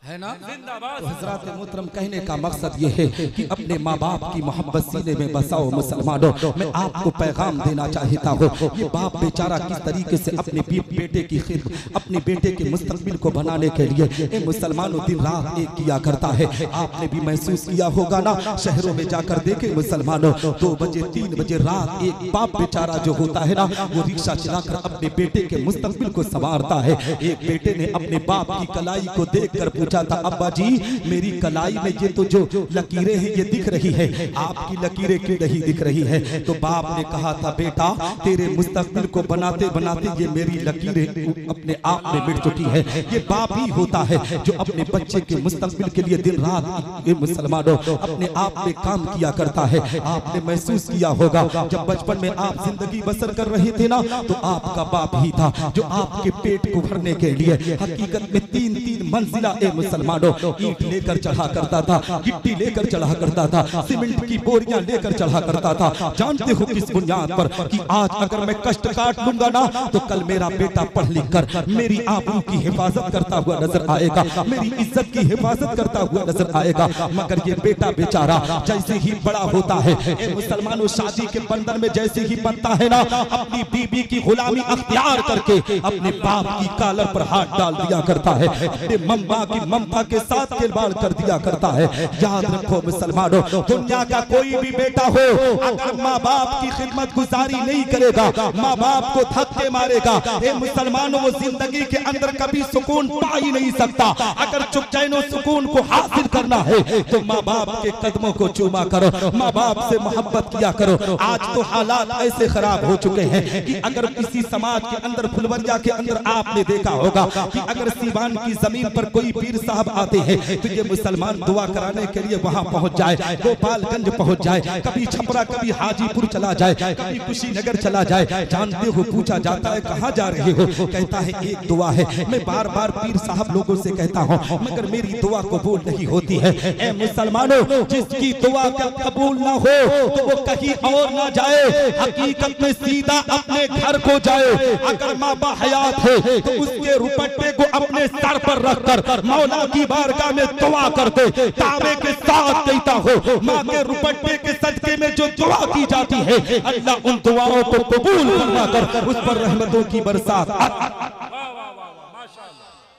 है ना। तो हजरात मोहतरम, कहने का मकसद ये है कि अपने माँ बाप की मोहब्बत सीने में बसाओ। मुसलमानों, मैं आपको पैगाम देना चाहता हूँ, ये बाप बेचारा किस तरीके से अपने बेटे की खिदमत, अपने बेटे के मुस्तकबिल को बनाने के लिए ए मुसलमानों दिन रात एक किया करता है। आपने भी महसूस किया होगा ना, शहरों में जाकर देखे मुसलमानों, 2 बजे 3 बजे रात एक बाप बेचारा जो होता है ना, वो रिक्शा चलाकर अपने बेटे के मुस्तकबिल को संवारता है। एक बेटे ने अपने बाप की कलाई को देख कर पूछा था, अब्बा जी मेरी कलाई में ये तो जो लकीरें हैं ये दिख रही है, आपकी लकीरें क्यों नहीं दिख रही है? तो बाप ने कहा था, बेटा तेरे मुस्तकबिल को बनाते बनाते ये मेरी लकीरें अपने आप में मिट चुकी है। ये बाप ही होता है जो अपने बच्चे के मुस्तकबिल के लिए दिन रात ये मुसलमानों अपने आप में काम किया करता है। आपने महसूस किया होगा जब बचपन में आप जिंदगी बसर कर रहे थे ना, तो आपका बाप ही था जो आपके पेट को भरने के लिए हकीकत में 3-3 मंजिला मुसलमानों ईंट लेकर चढ़ा करता था, गिट्टी लेकर चढ़ा करता था, सीमेंट की बोरियां लेकर चढ़ा करता था। जानते हो किस बुनियाद पर कि आज अगर मैं कष्ट काट लूंगा ना तो कल मेरा बेटा पढ़ लिख कर मेरी आबरू की हिफाजत करता हुआ नजर आएगा, मेरी इज्जत की हिफाजत करता हुआ नजर आएगा। मगर ये बेटा बेचारा जैसे ही बड़ा होता है, ए मुसलमानों, शादी के बंधन में जैसे ही बनता है ना, अपनी बीबी की गुलामी अख्तियार करके अपने बाप की कालर पर हाथ डाल दिया करता है, अपने मम्मा की ममता के साथ खिलवाड़ कर दिया करता है। याद रखो मुसलमानों, दुनिया का कोई भी बेटा हो अगर माँ बाप की खिदमत गुजारी नहीं करेगा, माँ बाप को धक्के मारेगा, ए मुसलमानों, वो जिंदगी के अंदर कभी सुकून पा ही नहीं सकता। अगर चैन और सुकून को हासिल करना है तो माँ बाप के कदमों को चूमा करो, माँ बाप से मोहब्बत किया करो। आज तो हालात ऐसे खराब हो चुके हैं कि अगर किसी समाज के अंदर फुलवरिया के अंदर आपने देखा होगा कि अगर सीवान की जमीन पर कोई पीर साहब आते हैं तो ये मुसलमान दुआ कराने के लिए वहाँ पहुँच जाए, गोपालगंज पहुँच जाए, कभी छपरा कभी हाजीपुर चला जाए, कभी कुशीनगर चला जाए। जानते हो पूछा जाता है कहाँ जा रहे हो, कहता है एक दुआ है, मैं बार बार पीर साहब लोगों से कहता हूँ मगर मेरी दुआ कबूल नहीं होती है। ए मुसलमानों, जिसकी दुआ कबूल ना हो तो वो कहीं और ना जाए, हकीकत में सीधा अपने घर को जाए। अगर माँ बा हयात है तो उसके रुपट्टे को अपने सर पर रखकर मौला की बारगाह में दुआ करते, दावे के साथ कहता हो माँ के रुपट्टे के सदके में जो दुआ की जाती है अल्लाह उन दुआओं को कबूल फरमा कर उस पर रहमतों की बरसात।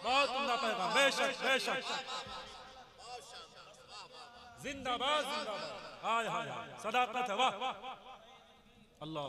बहुत उम्दा पैगाम, बेशक बेशक, जिंदाबाद जिंदाबाद, हाय हाय सदाकत है, वाह अल्लाह।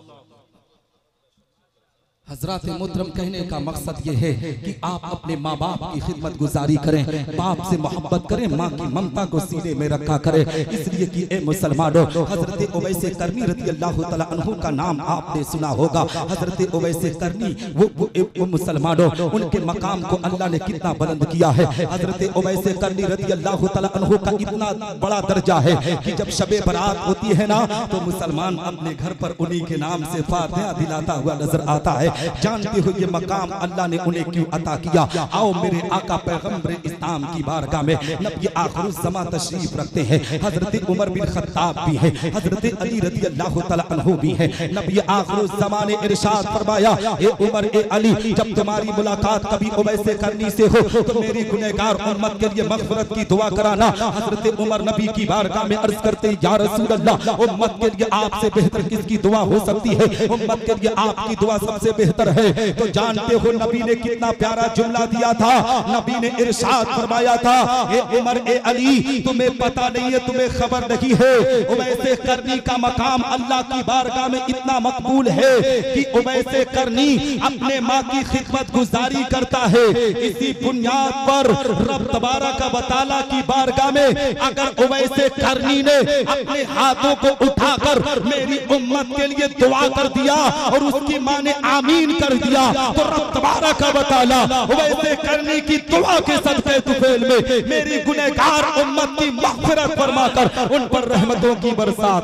हजरत मोहतरम, कहने का मकसद ये है कि आप अपने माँ बाप की खिदमत गुजारी करें, बाप से मोहब्बत करें, माँ की ममता को सीने में रखा करें। इसलिए कि ए मुसलमानों, हजरत उवैस करनी रज़ी अल्लाह तआला अन्हु का नाम आपने सुना होगा। हजरत उवैस करनी वो मुसलमानों, उनके मकाम को अल्लाह ने कितना बुलंद किया है। हजरत उवैस करनी रज़ी अल्लाह तआला अन्हु का इतना बड़ा दर्जा है कि जब शबे बरात होती है ना तो मुसलमान अपने घर पर उन्हीं के नाम से फातिहा दिलाता हुआ नजर आता है। जानते हो ये मकाम अल्लाह ने उन्हें क्यों अता किया? आओ मेरे आका पैगंबर इस्लाम की बारगाह में नबी आखिरुज़्ज़मा तशरीफ रखते हैं। हजरत उमर बिन खत्ताब भी है, हजरत अली रज़ी अल्लाह तआला अन्हु भी है। नबी आखिरुज़्ज़मा ने इरशाद फरमाया, ए उमर ए अली, जब तुम्हारी मुलाकात कभी उवैस करनी से हो तो मेरी गुनहगार उम्मत के लिए मग़फ़िरत की दुआ कराना। हजरत उमर नबी की बारगाह में अर्ज करते, या रसूल अल्लाह, उम्मत के लिए आपसे बेहतर किसकी दुआ हो सकती है? उम्मत के लिए आपकी दुआ सबसे बेहतर है। तो जानते हो नबी ने कितना प्यारा जुमला दिया था। नबी ने इरशाद फरमाया था, ए उमर ए अली, तुम्हें पता नहीं है, तुम्हें खबर नहीं है, उवैस करनी का मकाम अल्लाह की बारगाह में इतना मकबूल है कि उवैस करनी अपने माँ की खिदमत गुजारी करता है। इसी बुनियाद पर रब तबारक व तआला की बारगाह में अगर उवैस करनी ने अपने हाथों को उठाकर मेरी उम्मत के लिए दुआ कर दिया और उसकी माँ ने आमीन कर दिया तो रब तबारक व तआला उवैस करनी की दुआ के सदक़े तुफैल में मेरी गुनहगार उम्मत की मग़फ़िरत फरमाकर उन पर रहमतों की बरसात।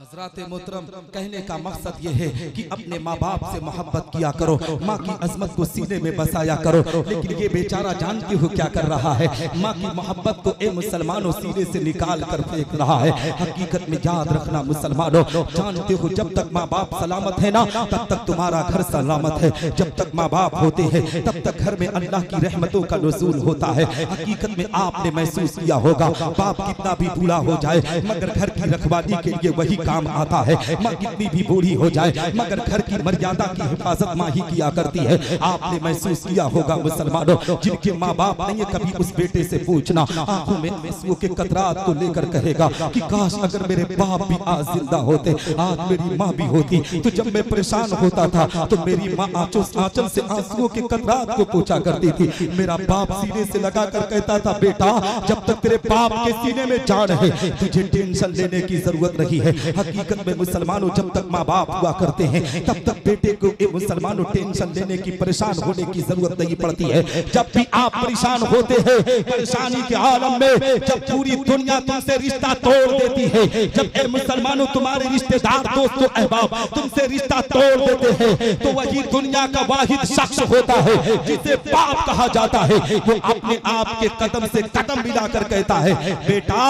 हज़रात मोहतरम, कहने का मकसद ये है कि अपने माँ बाप से मोहब्बत किया करो, माँ की अजमत को सीने में बसाया करो। लेकिन ये बेचारा जानते हो क्या कर रहा है? माँ की मोहब्बत को ए मुसलमानों सीने से निकाल कर फेंक रहा है। हकीकत में याद रखना मुसलमानों, जानते हो जब तक माँ बाप सलामत है ना तब तक तुम्हारा घर सलामत है। जब तक माँ बाप होते हैं तब तक घर में अल्लाह की रहमतों का नुज़ूल होता है। हकीकत में आपने महसूस किया होगा, बाप कितना भी बूढ़ा हो जाए मगर घर की रखवाली के लिए वही काम आता है। माँ कितनी भी बूढ़ी हो जाए मगर घर की मर्यादा की हिफाजत माँ ही किया करती है। आपने महसूस किया होगा मुसलमानों, जिनके माँ बाप नहीं है, कभी उस बेटे से पूछना, आंखों में आंसुओं के कतरात तो लेकर कहेगा कि काश अगर मेरे बाप भी आज जिंदा होते, आज मेरी माँ भी होती। तो जब मैं परेशान होता था तो मेरी माँ आंचल से आंसुओं के कतरात को पूछा करती थी। मेरा बाप सीने से लगा कर कहता था, बेटा जब तक तेरे बाप के सीने में जान है तुझे टेंशन लेने की जरूरत नहीं है। हकीकत में मुसलमानों, जब तक माँ बाप हुआ करते हैं तब तक बेटे को मुसलमानों टेंशन लेने की, परेशान होने की जरूरत नहीं पड़ती है। जब भी आप परेशान होते हैं परेशानी के आलम में, जब पूरी दुनिया तुमसे रिश्ता तोड़ देती है, जब ए मुसलमानों तुम्हारे रिश्तेदार दोस्तों अहबाब तुमसे रिश्ता तोड़ देते हैं, तो वही दुनिया का वाहिद शख्स होता है जिसे बाप कहा जाता है। वो अपने आप के कदम से कदम मिलाकर कहता है, बेटा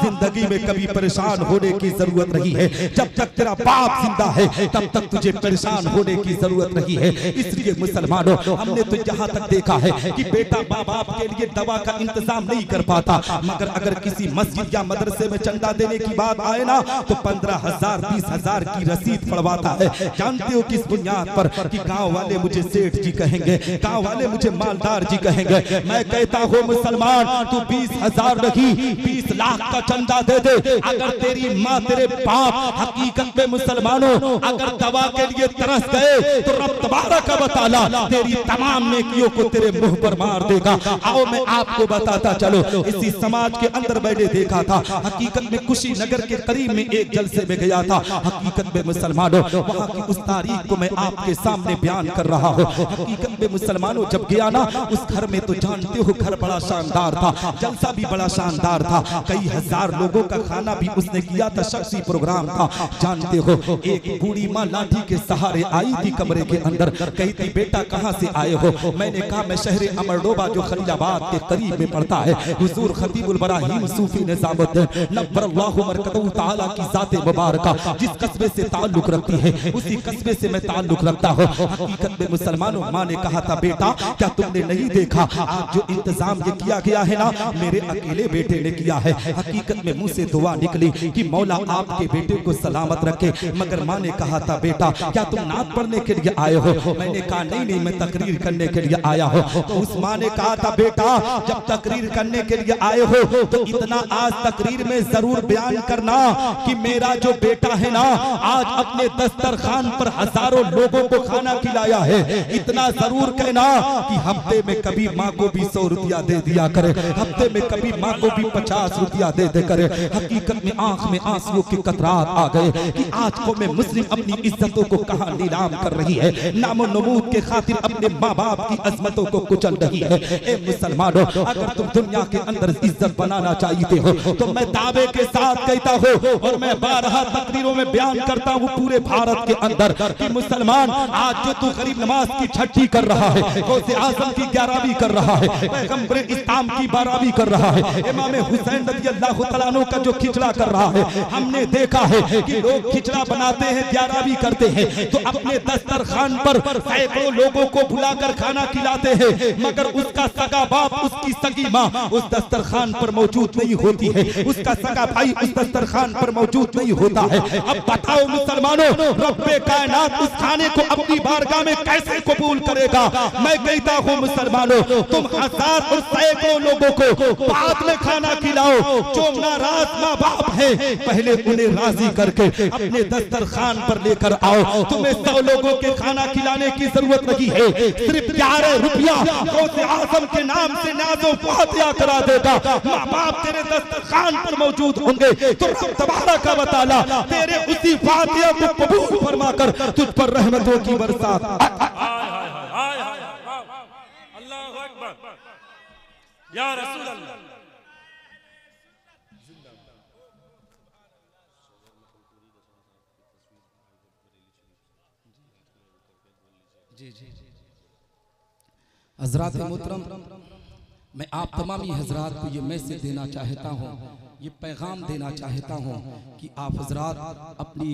जिंदगी में कभी परेशान होने की जरूरत नहीं है। जब तक तेरा बाप जिंदा है तब तक तुझे परेशान होने की जरूरत नहीं है। इसलिए मुसलमानों, हमने तो यहाँ तक देखा है कि बेटा माँ बाप के लिए दवा का इंतजाम नहीं कर पाता, मगर अगर किसी मस्जिद या मदरसे में चंदा देने की बात आए ना तो 15,000 20,000 की रसीद पड़वाता है। जानते हो किस बुनियाद पर? कि गांव वाले मुझे सेठ जी कहेंगे, गांव वाले मुझे मालदार जी कहेंगे। मैं कहता हूँ मुसलमान, तू 20,000 नहीं 20 लाख का चंदा दे दे, अगर तेरी माँ तेरे बाप हकीकत में मुसलमानों अगर दवा के लिए तरस गए तो रब तबारक व तआला तेरी तमाम नेकियों को तेरे मुंह पर मार देगा। आओ मैं आपको बताता चलो, इसी समाज के अंदर मैंने देखा था, हकीकत में कुशीनगर के करीब में एक जलसे में गया था। हकीकत में मुसलमानों वहाँ की उस तारीख को मैं आपके सामने बयान कर रहा हूँ। हकीकत में मुसलमानों जब गया ना उस घर में, तो जानते हो घर बड़ा शानदार था, जलसा भी बड़ा शानदार था, कई हजार लोगों का खाना भी उसने किया था, शख्सी प्रोग्राम था। जानते हो एक बूढ़ी माँ लाठी के सहारे आई थी कमरे के अंदर, कही थी बेटा कहाँ से आए हो? मैंने कहा मैं शहर अमरडोबा जो खलीलाबाद के करीब में पड़ता है, हुजूर खतीबुल बराहीम सूफी निजामुद्दीन नव्वरल्लाहु मरकज़हु तआला की जाते मुबारका जिस कस्बे से ताल्लुक रखती है उसी कस्बे से मैं ताल्लुक रखता हूँ। हकीकत में मुसलमानों माँ ने कहा था बेटा क्या तुमने नहीं देखा आज जो इंतजाम ये किया गया है ना मेरे अकेले बेटे ने किया है। हकीकत में मुंह से दुआ निकली कि मौला आपके बेटे को सलामत रखे, मगर माँ ने कहा था बेटा क्या तुम नात पढ़ने के लिए आए हो? मैंने कहा नहीं नहीं मैं तकरीर करने के लिए आया हूँ। तो उस माँ ने कहा था बेटा जब तकरीर करने के लिए आए हो तो इतना आज तकरीर में जरूर बयान करना कि मेरा जो बेटा है ना आज अपने दस्तरखान पर हजारों लोगों को खाना खिलाया है। इतना जरूर कहना कि हफ्ते में कभी माँ को भी 100 रुपया दे दिया करे, हफ्ते में कभी माँ को भी 50 रुपया दे दे करे। हकीकत में आंख में आंसुओं के कतरात आ गए कि आज को मैं मुस्लिम अपनी इज्जतों को कहां नीलाम कर रही है, नामो नमूद के खातिर अपने माँ बाप की अजमतों को कुचल रही है। ए मुसलमानों अगर तुम दुनिया के अंदर इज्जत बनाना चाहते हो तो मैं दावे के साथ कहता हूँ और मैं 12 तकरीरों में बयान करता हूँ पूरे भारत के अंदर कि मुसलमान आज जो तू गरीब नमाज की छठी कर रहा है, गौसे आजम की 11वीं कर रहा है, पैगंबर इस्लाम की 12वीं कर रहा है, इमाम हुसैन रज़ियल्लाहु तआला अन्हु का जो खिचड़ा कर रहा है, हमने देखा है कि लोग खिचड़ा बनाते हैं 11वीं करते हैं तो अपने दस्तरखान पर सैकड़ों लोगों को बुलाकर खाना खिलाते हैं, मगर उसका सगा बाप उसकी सगी माँ उस दस्तरखान पर मौजूद नहीं होती है, उसका सगा भाई उस दस्तरखान पर मौजूद नहीं होता है। अब बताओ मुसलमानों रब्बे कायनात उस खाने को अपनी बारगाह में कैसे कबूल करेगा? मैं कहता हूँ मुसलमानों तुम हजार और सैकड़ों लोगों को बाद में खाना खिलाओ, जो नाराज माँ बाप है पहले उन्हें राजी करके अपने दस्तरखान पर लेकर आओ। तुम्हें 100 लोगों के खाना खिलाने की जरूरत नहीं है, सिर्फ 11 रुपया गौसे आजम के नाम से नाज़ो फातिहा करा देगा, माँ बाप तेरे दस्तरखान पर मौजूद होंगे तो रब तबारक व तआला तेरे उसी फातिहा को कबूल फरमाकर तुझ पर रहमतों की बरसात। अल्लाहु अकबर या रसूल अल्लाह। हजरात मोहतरम मैं आप तमामी हजरात को ये मैसेज देना चाहता हूँ, ये पैगाम देना चाहता हूँ कि आप हजरात अपनी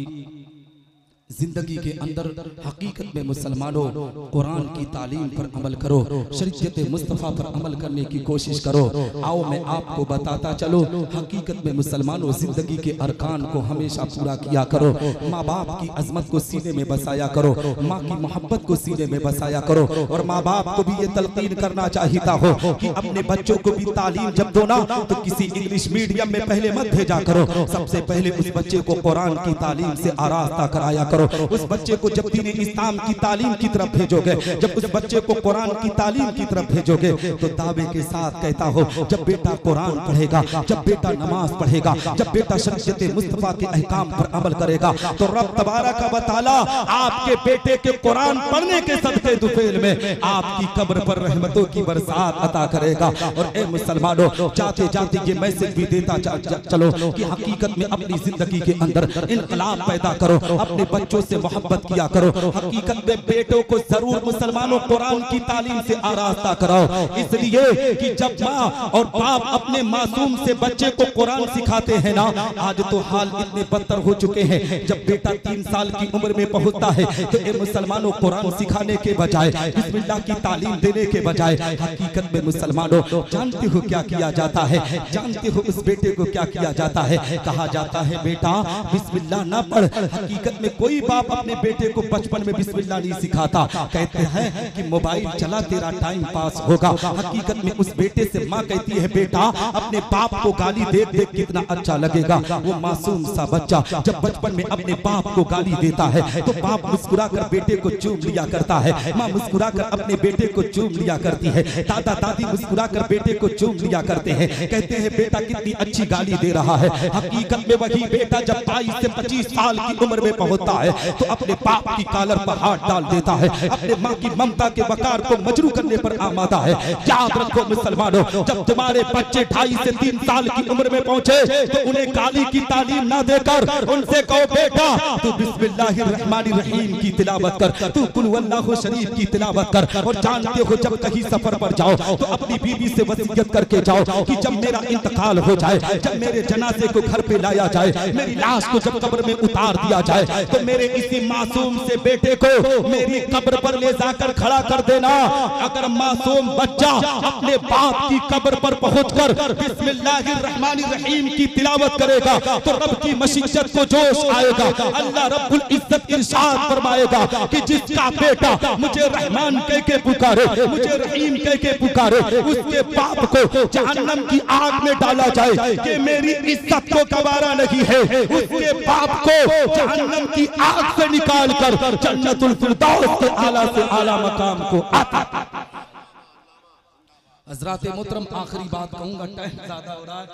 जिंदगी के अंदर हकीकत में मुसलमानों कुरान की तालीम पर अमल करो, शरीयत मुस्तफ़ा पर अमल करने की कोशिश करो। आओ मैं आपको बताता चलो हकीकत में मुसलमानों जिंदगी के अरकान को हमेशा पूरा किया करो, माँ बाप की अजमत को सीने में बसाया करो, माँ की मोहब्बत को सीने में बसाया करो। और माँ बाप को भी ये तलकीन करना चाहता हो कि अपने बच्चों को भी तालीम जब दो ना तो किसी इंग्लिश मीडियम में पहले मत भेजा करो, सबसे पहले उस बच्चे को कुरान की तालीम से आरास्ता कराया करो। उस बच्चे को जब दीन इस्लाम की तालीम की तरफ भेजोगे, जब उस बच्चे को कुरान की तालीम की तरफ भेजोगे तो दावे के साथ कहता हो जब बेटा कुरान पढ़ेगा, जब बेटा नमाज पढ़ेगा, जब बेटा शरीयत मुस्तफा के अहकाम पर अमल करेगा तो रब तबारक व तआला आपके बेटे के कुरान पढ़ने के सदके दुफेल में आपकी कब्र पर रहमतों की बरसात अता करेगा। और ए मुसलमानों जाते जाते ये मैसेज भी देता चलो कि हकीकत में अपनी जिंदगी के अंदर इनकलाब पैदा करो, अपने बच्चों से मोहब्बत किया करो। हकीकत में बेटों को जरूर मुसलमानों कुरान की तालीम से आरास्ता कराओ, इसलिए कि जब माँ और बाप अपने मासूम से बच्चे को कुरान सिखाते हैं ना, आज तो हाल इतने बदतर हो चुके हैं, जब बेटा 3 साल की उम्र में पहुंचता है तो ये मुसलमानों कुरान सिखाने के बजाय बिस्मिल्लाह की तालीम देने के बजाय हकीकत में मुसलमानों जानते हो क्या किया जाता है? जानते हो उस बेटे को क्या किया जाता है? कहा जाता है बेटा बिस्मिल्लाह ना पढ़, हकीकत में कोई कोई बाप अपने बेटे को बचपन में बिस्मिल्लाह नहीं सिखाता। कहते हैं कि मोबाइल चला तेरा टाइम पास होगा। हकीकत में उस बेटे से माँ कहती है बेटा अपने बाप को गाली देख देख कितना अच्छा लगेगा। वो मासूम सा बच्चा जब बचपन में अपने बाप को गाली देता है तो बाप मुस्कुरा कर बेटे को चूम लिया करता है, माँ मुस्कुरा कर अपने बेटे को चूम लिया करती है, दादा दादी मुस्कुरा कर बेटे को चूम लिया करते हैं। कहते हैं बेटा कितनी अच्छी गाली दे रहा है। हकीकत में वही बेटा जब 22 से 25 साल की उम्र में पहुंचता है तो अपने बाप की कॉलर पर हाथ डाल देता है, अपने माँ की ममता के वकार को मजरू करने पर आमादा है। याद रखो मुसलमानों, जब तुम्हारे बच्चे 2.5 से 3 साल की उम्र में पहुंचे तो उन्हें गाली की तालीम ना देकर उनसे कहो बेटा तू बिस्मिल्लाहिर्रहमानिर्रहीम की तिलावत कर, तू कुल वल्लाहु शरीफ की तिलावत कर। और जानते हो जब कहीं सफर पर जाओ तो अपनी बीवी से वसीयत करके जाओ कि जब मेरा इंतकाल हो जाए, जब मेरे जनाजे को घर पे लाया जाए, मेरी लाश को जब कब्र में उतार दिया जाए तो मेरे इसी मासूम से बेटे को मेरी कब्र पर ले जाकर खड़ा कर देना। अगर मासूम बच्चा अपने बाप की कब्र पर पहुंचकर बिस्मिल्लाहिर्रहमानिर्रहीम की तिलावत करेगा तो रब की मशीयत को जोश आएगा। अल्लाह रब्बुल इज्जत इरशाद फरमाएगा कि जिसका बेटा मुझे रहमान कह के पुकारे, मुझे रहीम कह के पुकारे, उसके बाप को जहन्नम की आग में डाला जाए कि मेरी इज्जत को गवारा नहीं है। उसके बाप को जहन्नम की आग से निकाल कर जन्नतुल फिरदौस के आला से आला मकाम को आता। हजरात मोहतरम आखिरी बात कहूंगा, टाइम ज्यादा हो रहा है।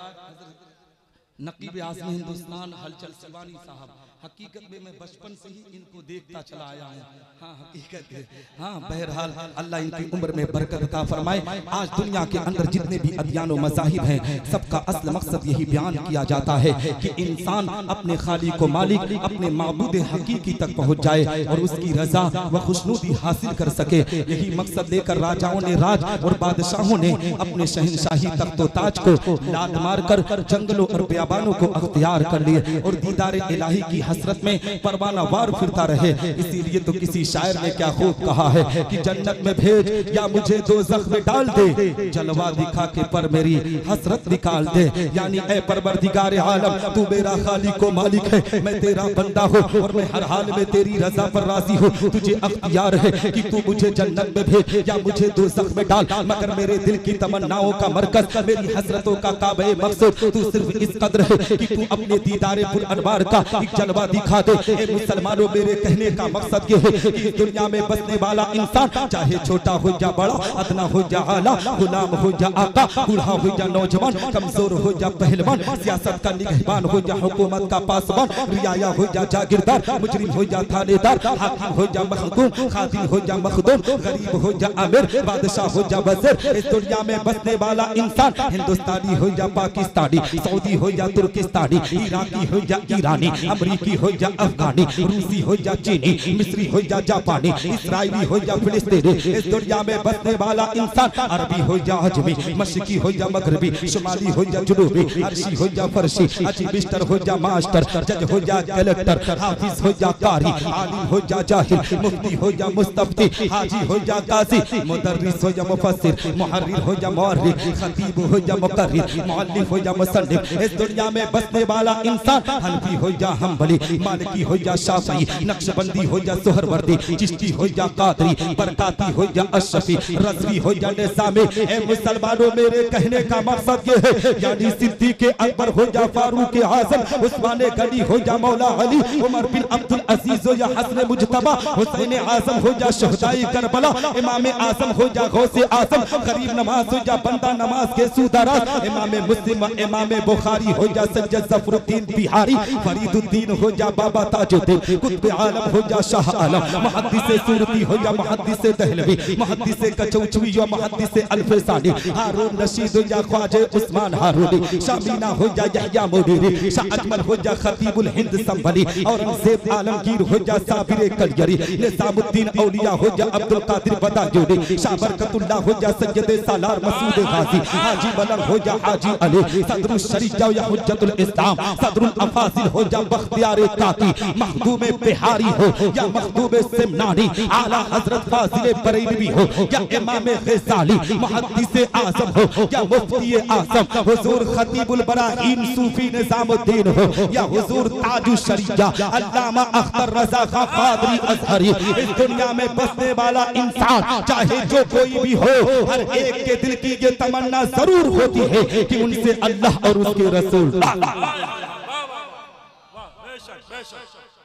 नकीब आज़म हिंदुस्तान हलचल सिलवानी साहब, हकीकत में मैं बचपन से ही इनको देखता चला आया हूँ। हाँ हकीकत है। हाँ बहरहाल अल्लाह इनकी उम्र में बरकत अता फरमाए। आज दुनिया के अंदर जितने भी अदियान व मज़ाहिब हैं सबका असल मकसद यही बयान किया जाता है कि इंसान अपने खालिक को मालिक, अपने माबूद हकीकी तक पहुँच जाए और उसकी रजा व खुशनुदी हासिल कर सके। यही मकसद लेकर राजाओं ने राज और बादशाहों ने अपने शहनशाही तख्तो ताज को लात मार कर जंगलों और बियाबानों को अख्तियार कर लिए और दीदार इलाही की हसरत में परवाना वार फिरता रहे। इसीलिए तो किसी शायर ने क्या खूब कहा है कि जन्नत में भेज या मुझे दोज़ख में डाल दे, जलवा दिखा के पर मेरी हसरत निकाल दे। यानी ऐ परवरदिगार आलम तू मेरा खालिक को मालिक है, मैं तेरा बंदा हूँ और मैं हर हाल में तेरी रजा पर राजी हूँ। तुझे अख्तियार है कि तू मुझे जन्नत में भेज या मुझे दोज़ख में डाल, मगर मेरे दिल की तमन्नाओं का मरकज, मेरी हसरतों का काबे मकसूद तू सिर्फ इस कदर है कि तू अपने दीदारे पुर अनवार का एक जलवा दिखा दे। ए मुसलमानों, मेरे कहने का मकसद ये है कि दुनिया में बसने वाला इंसान चाहे छोटा हो या बड़ा, अदना हो या आला, गुलाम हो या आका, बूढ़ा हो या नौजवान, कमजोर हो या पहलवान, सियासत का निगहबान हो या हुकूमत का पासबान, रियाया हो या जागीरदार, मुजरिम हो या थानेदार, हाकिम हो या महकूम, खादिम हो या मखदूम, गरीब हो या अमीर, बादशाह हो या वज़ीर, इस दुनिया में बसने वाला इंसान हिंदुस्तानी हो या पाकिस्तानी, सऊदी हो या तुर्किस्तानी, इराकी हो या ईरानी, अमरीकी हो या अफगानी, रूसी हो या चीनी, मिस्री हो या जापानी, इसराइली हो या फिलिस्तीनी, इस दुनिया में बसने वाला इंसान अरबी हो या अजमी, मशरिकी हो या मगरबी, शुमाली हो या जुनूबी, अर्शी हो या फरसी, अजीबिस्टर हो या मास्टर, जज हो या कलेक्टर, हाफिज हो या कारी, आलिम हो या जाहिल, मुफ्ती हो या मुस्तफ्ती, हाजी हो या काजी, मुदर्रिस हो या मुफस्सिर, मुहर्रिर हो या मुअर्रिख, खतीब हो या मुकर्रिर, मुअल्लिफ हो या मुसन्निफ, इस दुनिया में बसने वाला इंसान हनफी हो या हम्बली, मालिकी हो या शाफी, नक्शबंदी हो या सुहरवर्दी, चिश्ती हो या कादरी, बरकाती हो या अशफी, रज़वी हो या निज़ामी। ए मुसलमानों, मेरे कहने का मकसद ये है यानी सिद्दीक़ अकबर हो या फारूक आज़म, उस्मान गनी हो या मौला अली, उमर बिन अब्दुल अजीज हो या हसन मुज्तबा, हुसैन आज़म हो या शहदाई करबला, इमाम आज़म हो या गौसे आज़म, गरीब नवाज हो या बंदा नमाज के सूदराज, इमाम मुस्लिम इमाम बुखारी हो या सैयद ज़फरुद्दीन बिहारी, फरीदुद्दीन हो या बाबा ताजुद्दीन, कुतुब आलम हो या शाह आलम, मुहद्दिस सूरती हो या मुहद्दिस दहलवी, मुहद्दिस कचौचवी या मुहद्दिस अल्फसानी, हारून रशीद हो या ख्वाजा उस्मान हारूनी, शामीना हो या यहया मुनीरी, शाह अजमल हो या खतीबुल हिंद संभली, औरंगजेब आलमगीर हो या साबिर कलयरी, निजामुद्दीन औलिया हो या अब्दुल कादिर बदायूनी, शाह बरकतुल्लाह हो या सैयद सालार मसूद गाजी, हाजी मलंग हो या हाजी अली, सदरुल शरीया या हुज्जतुल इस्लाम, सदरुल अफाजिल हो या बख्तियार सरदार ताकी मखदूम बिहारी हो या मखदूम सिमनानी, आला हजरत फाजिल बरेलवी हो या इमाम गजाली मुहद्दिस आजम हो या मुफ्ती आजम हुजूर खतीबुल बराहीन सूफी निजामुद्दीन हो या हुजूर ताजु शरिया अल्लामा अख्तर रजा खां कादरी अजहरी, इस दुनिया में बसने वाला इंसान चाहे जो कोई भी हो, हर एक के दिल की ये तमन्ना जरूर होती है कि उनसे अल्लाह और उसके रसूल।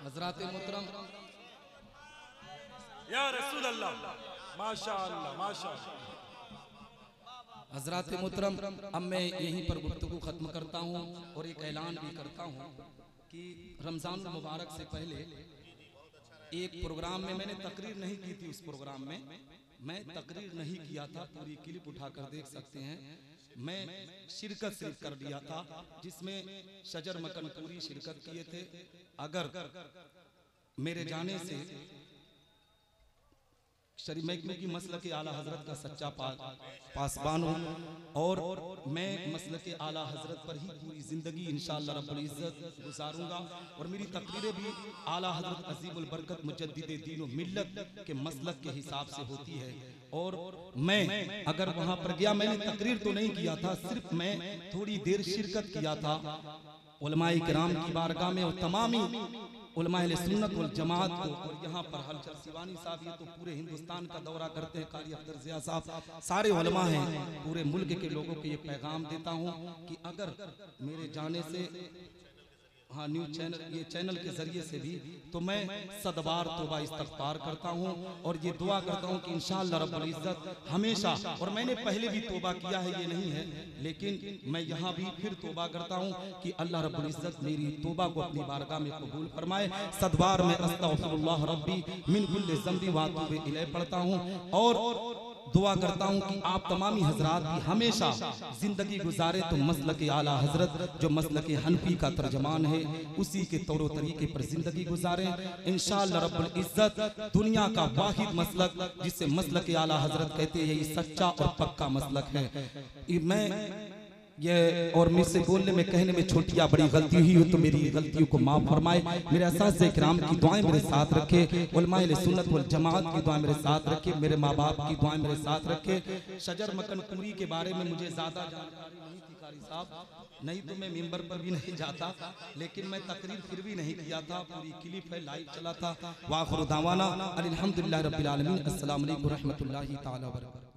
हज़रात मोहतरम या रसूल अल्लाह, माशाअल्लाह माशाअल्लाह। हज़रात मोहतरम, अब मैं यहीं पर गुफ्तगू ख़त्म करता हूँ और एक ऐलान भी करता हूँ कि रमज़ान मुबारक से पहले एक प्रोग्राम में मैंने तकरीर नहीं की थी। उस प्रोग्राम में मैं तकरीर नहीं किया था, पूरी क्लिप उठाकर देख सकते हैं। मैं शिरकत सिर्फ कर लिया था, जिसमें शजर मकनपुरी शिरकत किए थे। अगर मेरे जाने से शरीमैकमे की मसलक आला हजरत का सच्चा पासबान हूँ और मैं मसलक आला हजरत पर ही पूरी जिंदगी इंशाअल्लाह रब्बुल इज्जत गुजारूंगा और मेरी तकरीरें भी आला हजरत अजीमुल बरकत मुजद्दिद दीन व मिल्लत के मसलक के हिसाब से होती है। और मैं अगर वहां पर गया, मैंने तकरीर तो नहीं किया था, सिर्फ मैं थोड़ी देर शिरकत किया था उलमाए किराम की बारगाह में और तमामी उलमाए सुन्नत वल जमात को। और यहाँ पर हलचल सिवानी साहब, ये तो पूरे हिंदुस्तान का दौरा करते हैं, कारी अख्तर ज़िया साहब, सारे उलमा हैं, पूरे मुल्क के लोगों को ये पैगाम देता हूँ कि अगर मेरे जाने से हाँ न्यूज चैनल, ये चैनल के जरिए से भी, तो मैं सदबार तौबा इस्तग़फ़ार करता हूँ और ये दुआ करता हूँ कि इंशाअल्लाह रब्बुल इज्जत हमेशा, और मैंने पहले भी तौबा किया है, ये नहीं है, लेकिन मैं यहाँ भी फिर तौबा करता हूँ कि अल्लाह रब्बुल इज्जत मेरी तौबा को अपनी बारगाह में कबूल फरमाए। सदबार में अस्तग़फ़िरुल्लाह रब्बी मिन कुल्लि ज़ंबी व अतूबु इलैह पढ़ता हूँ और दुआ करता हूँ कि आप तमामी हजरात भी हमेशा जिंदगी गुजारे तो मसलक आला हजरत जो मसलक हनफी का तर्जमान है उसी के तौर तरीके पर जिंदगी गुजारें इंशाअल्लाह रब्बुल इज्जत। दुनिया का वाहिद मसलक जिसे मसलक आला हजरत कहते हैं, ये सच्चा और पक्का मसलक है। मैं ये और मुझसे बोलने में कहने में छोटी या बड़ी गलती हुई हो तो मेरी गलतियों को माफ फरमाए। मेरे असातिज़े किराम की दुआएं मेरे साथ रखे, उलमाए सुन्नत वल जमात की दुआएं मेरे साथ रखे, मेरे माँ बाप की दुआएं मेरे साथ रखे। शजर मकनपुरी के बारे में मुझे ज़्यादा जानकारी नहीं थी कारी साहब, नहीं तो मैं मिंबर पर भी नहीं जाता, लेकिन मैं तकरीर फिर भी नहीं किया था, पूरी क्लिप है, लाइव चला था। वाखिर दावाना अल्हम्दुलिल्लाह रब्बिल आलमीन। अस्सलामु अलैकुम रहमतुल्लाहि तआला व बरकातहू।